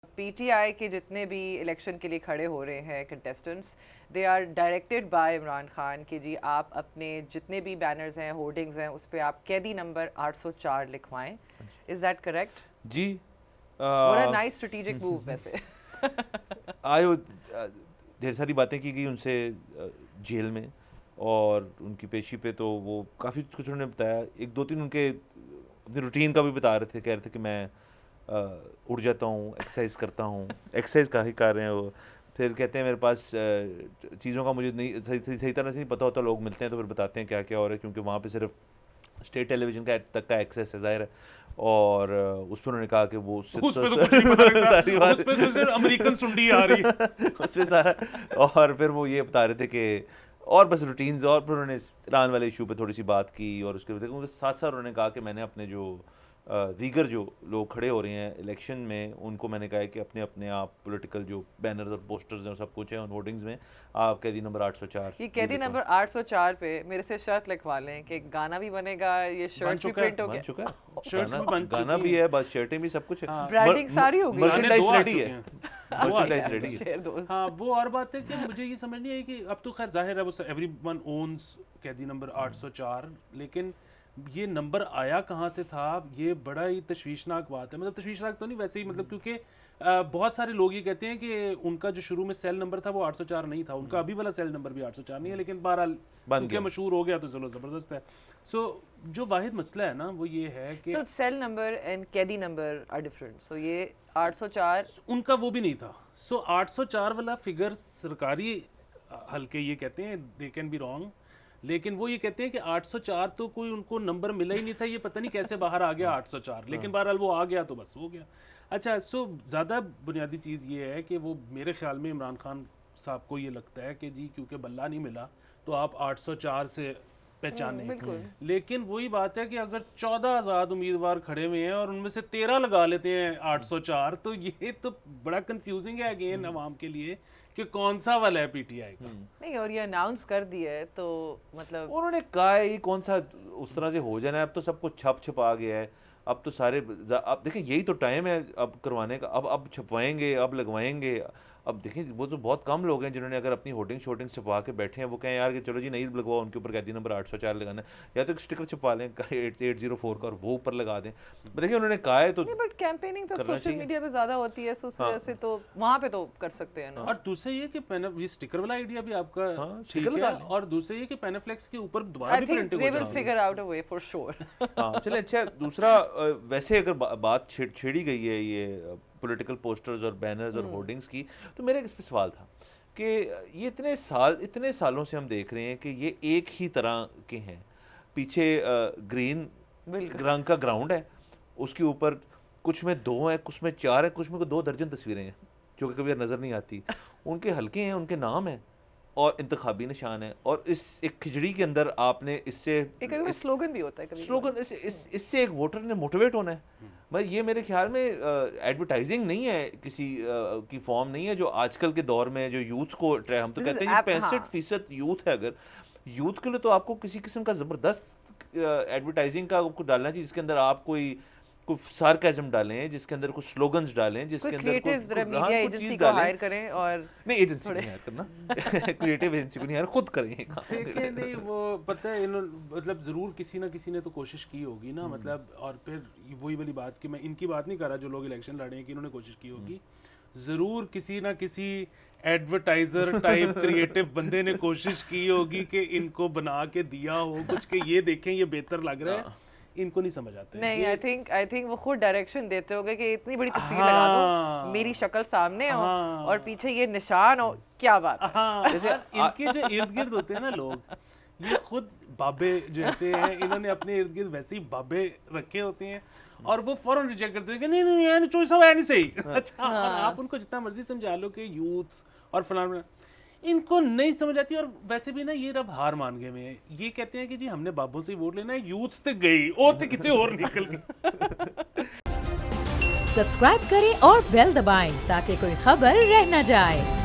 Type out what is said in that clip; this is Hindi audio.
पीटीआई के जितने भी इलेक्शन के लिए खड़े हो रहे हैं contestants, they are directed by Imran Khan कि जी आप अपने जितने भी बैनर्स हैं, होर्डिंग्स हैं, उस पर आप कैदी नंबर 804 लिखवाएं. Is that correct? जी. What a nice strategic move. वैसे आयो ढेर सारी बातें की गई उनसे जेल में, और उनकी पेशी पे तो वो काफ़ी कुछ उन्होंने बताया. एक दो तीन उनके अपनी रूटीन का भी बता रहे थे. कह रहे थे कि मैं उठ जाता हूँ, एक्सरसाइज करता हूँ. एक्सरसाइज का ही कर रहे हैं वो. फिर कहते हैं मेरे पास चीज़ों का मुझे नहीं सही तरह से नहीं पता होता. लोग मिलते हैं तो फिर बताते हैं क्या क्या हो रहा है, क्योंकि वहाँ पे सिर्फ स्टेट टेलीविजन का तक का एक्सेस है ज़ाहिर है. और उस पर उन्होंने कहा कि वो उस पे तो कुछ नहीं पता लगता, उस पे तो सिर्फ अमेरिकन सुंडी आ रही है उस पे सारा. और फिर वो ये बता रहे थे कि और बस रूटीन्स. और फिर उन्होंने ईरान वाले इशू पे थोड़ी सी बात की, और उसके बाद साथ साथ उन्होंने कहा कि मैंने अपने जो दीगर जो लोग खड़े हो रहे हैं इलेक्शन में, उनको मैंने कहा है कि अपने अपने आप पॉलिटिकल जो बैनर्स और पोस्टर्स हैं सब कुछ है उन होर्डिंग्स में, आप कैदी नंबर 804. ये कैदी नंबर 804 पे मेरे से शर्त लिखवा लें कि गाना भी बनेगा, ये शर्ट भी प्रिंट हो बन गया. चुका है, शर्ट्स भी बन गाना भी है, बस शर्टें भी, सब कुछ है. ब्रांडिंग सारी हो गई. मर्चेंडाइज गाने दो आ रेडी है, चुके मर्चेंडाइज रेडी है. शेयर दो. हाँ, वो और बात है कि मुझे ये समझ नहीं आई कि अब तो खैर जाहिर है वो एवरीवन ओन्स कैदी नंबर 804, लेकिन ये नंबर आया कहाँ से था, ये बड़ा ही तशवीशनाक बात है. मतलब तशवीशनाक तो नहीं वैसे ही, मतलब क्योंकि बहुत सारे लोग ये कहते हैं कि उनका जो शुरू में सेल नंबर था वो 804 नहीं था, उनका अभी वाला सेल नंबर भी 804 नहीं है, लेकिन बहरहाल क्योंकि मशहूर हो गया तो चलो ज़बरदस्त है. सो जो वाहिद मसला है ना वो ये है कि सेल नंबर एंड कैदी नंबर आर डिफरेंट. सो ये 804 उनका वो भी नहीं था. सो 804 वाला फिगर सरकारी हल्के ये कहते हैं दे कैन बी रॉन्ग, लेकिन वो ये कहते हैं कि 804 तो कोई उनको नंबर मिला ही नहीं था, ये पता नहीं कैसे बाहर आ गया 804, लेकिन बहरहाल वो आ गया तो बस हो गया. अच्छा, सो ज़्यादा बुनियादी चीज़ ये है कि वो मेरे ख्याल में इमरान खान साहब को ये लगता है कि जी क्योंकि बल्ला नहीं मिला तो आप 804 से पहचाने. लेकिन वही बात है कि अगर 14 आज़ाद उम्मीदवार खड़े हुए हैं और उनमें से 13 लगा लेते हैं 804, तो ये तो बड़ा कंफ्यूजिंग है अगेन अवाम के लिए कि कौन सा वाला है पीटीआई का. नहीं, और ये अनाउंस कर दिया है तो मतलब उन्होंने कहा है ये कौन सा उस तरह से हो जाना है. अब तो सब कुछ छपा गया है. अब तो सारे, अब देखिए यही तो टाइम है अब करवाने का. अब छपवाएंगे, अब लगवाएंगे. अब देखिए वो तो बहुत कम लोग हैं जिन्होंने अगर अपनी होर्डिंग छपवा के बैठे हैं, वो कहें यार कि चलो जी नहीं लगवाओ, उनके ऊपर कैदी नंबर 804 लगाना है, या तो एक स्टिकर छपवा लें 804 का और वो ऊपर लगा दें. देखिए उन्होंने कहा है तो, बट कैंपेनिंग तो सोशल मीडिया पे ज्यादा होती है, उस वजह से तो वहां पे तो कर सकते हैं ना. और दूसरा ये कि ये स्टिकर वाला आइडिया भी आपका स्टिकर ठीक लगा है, लें. और दूसरा ये कि पेनाफ्लेक्स के ऊपर दोबारा भी प्रिंटिंग हो दे विल जाएगी. Figure out a way for sure. हाँ चले. अच्छा, दूसरा वैसे अगर बात छेड़ी गई है ये पॉलिटिकल पोस्टर्स और बैनर्स और होर्डिंग्स की, तो मेरा इस पे सवाल था कि ये इतने सालों से हम देख रहे हैं कि ये एक ही तरह के हैं. पीछे ग्रीन रंग का ग्राउंड है, उसके ऊपर कुछ में 2 हैं, कुछ में 4 हैं, कुछ में 2 दर्जन तस्वीरें हैं जो कि कभी नज़र नहीं आती. उनके हल्के हैं, उनके नाम हैं और इंतखाबी निशान है. और इस एक खिचड़ी के अंदर आपने इससे स्लोगन भी होता है कभी स्लोगन इससे एक वोटर ने मोटिवेट होना है. भाई ये मेरे ख्याल में एडवर्टाइजिंग नहीं है, किसी की फॉर्म नहीं है जो आजकल के दौर में जो यूथ को हम तो कहते हैं 65% यूथ है. अगर यूथ के लिए तो आपको किसी किस्म का ज़बरदस्त एडवर्टाइजिंग का आपको डालना चाहिए, जिसके अंदर आप कोई सार्केज्म डालें, जिसके अंदर कुछ स्लोगन्स डालें, जिसके अंदर कोई चीज डालें करें. और नहीं, एजेंसी को नहीं हायर करना क्रिएटिव एजेंसी को नहीं हायर, खुद करें ये काम. नहीं वो पता है मतलब ज़रूर किसी ना किसी ने तो कोशिश की होगी ना. मतलब और फिर वही वाली बात कि मैं इनकी बात नहीं कर रहा जो लोग इलेक्शन लड़े हैं कि इन्होंने कोशिश की होगी. ज़रूर किसी ना किसी एडवर्टाइजर टाइप क्रिएटिव बंदे ने कोशिश की होगी कि इनको बना के दिया हो कुछ कि ये देखें ये बेहतर लग रहा है. इनको नहीं समझ आते. नहीं, आई थिंक वो खुद डायरेक्शन देते होंगे कि इतनी बड़ी तस्वीर लगा दो, मेरी शक्ल सामने हो और पीछे ये निशान हो, क्या बात. जैसे इनके जो इर्द गिर्द होते हैं ना लोग, ये खुद बाबे जैसे हैं, इन्होंने अपने इर्द गिर्द वैसे ही बाबे रखे होते हैं और वो फौरन रिजेक्ट करते हैं कि नहीं नहीं यार चॉइस है नहीं सही. अच्छा, आप उनको जितना मर्जी समझा लो कि यूथ और फलाना, इनको नहीं समझ आती. और वैसे भी ना ये अब हार मान गए में ये कहते हैं कि जी हमने बाबों से वोट लेना है, यूथ तक गई और तो कितने और निकल गई. सब्सक्राइब करें और बेल दबाएं ताकि कोई खबर रह न जाए.